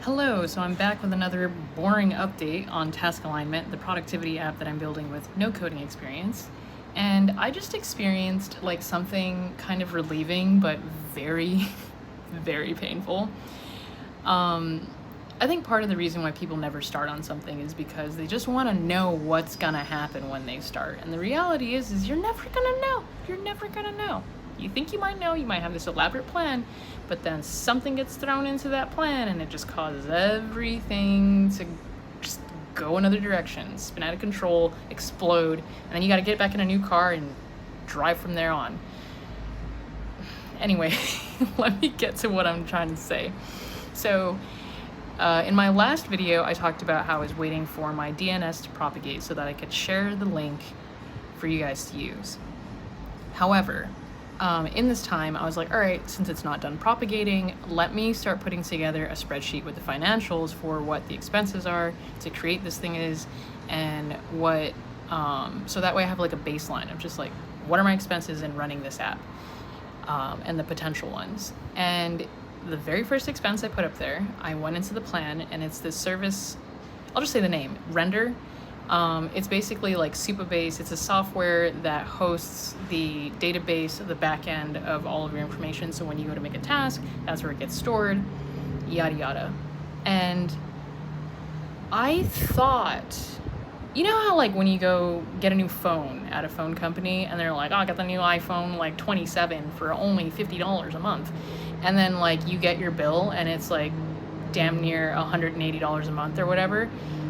Hello, so I'm back with another boring update on Task Alignment, the productivity app that I'm building with no coding experience. And I just experienced like something kind of relieving, but very, very painful. I think part of the reason why people never start on something is because they just want to know what's gonna happen when they start. And the reality is you're never gonna know. You're never gonna know. You think you might know, you might have this elaborate plan, but then something gets thrown into that plan and it just causes everything to just go another direction, spin out of control, explode, and then you got to get back in a new car and drive from there on. Anyway, let me get to what I'm trying to say. So, in my last video, I talked about how I was waiting for my DNS to propagate so that I could share the link for you guys to use. However, in this time, I was like, all right, since it's not done propagating, let me start putting together a spreadsheet with the financials for what the expenses are to create this thing is, and what, so that way I have like a baseline of just like, what are my expenses in running this app, and the potential ones. And the very first expense I put up there, I went into the plan, and it's this service, I'll just say the name, Render. It's basically like Supabase. It's a software that hosts the database, the back end of all of your information. So when you go to make a task, that's where it gets stored, yada yada. And I thought, you know how like when you go get a new phone at a phone company and they're like, oh, I got the new iPhone like 27 for only $50 a month. And then like you get your bill and it's like damn near $180 a month or whatever,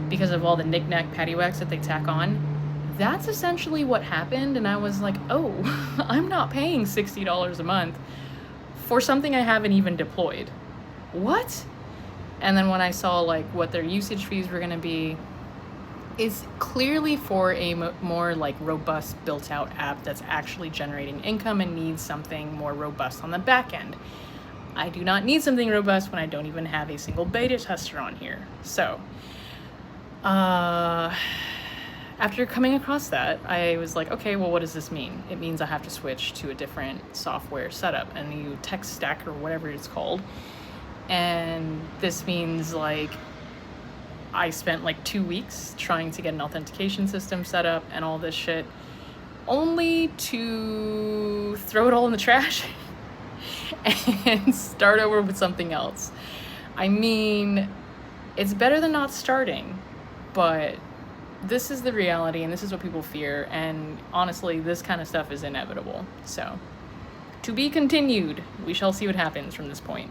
because of all the knick-knack paddywhacks that they tack on. That's essentially what happened, and I was like, oh, I'm not paying $60 a month for something I haven't even deployed. What? And then when I saw like what their usage fees were gonna be, it's clearly for a more like robust built-out app that's actually generating income and needs something more robust on the back end. I do not need something robust when I don't even have a single beta tester on here. So, after coming across that, I was like, okay, well, what does this mean? It means I have to switch to a different software setup, a new tech stack or whatever it's called. And this means like I spent like 2 weeks trying to get an authentication system set up and all this shit, only to throw it all in the trash and start over with something else. I mean, it's better than not starting, but this is the reality and this is what people fear, and honestly, this kind of stuff is inevitable. So, to be continued. We shall see what happens from this point.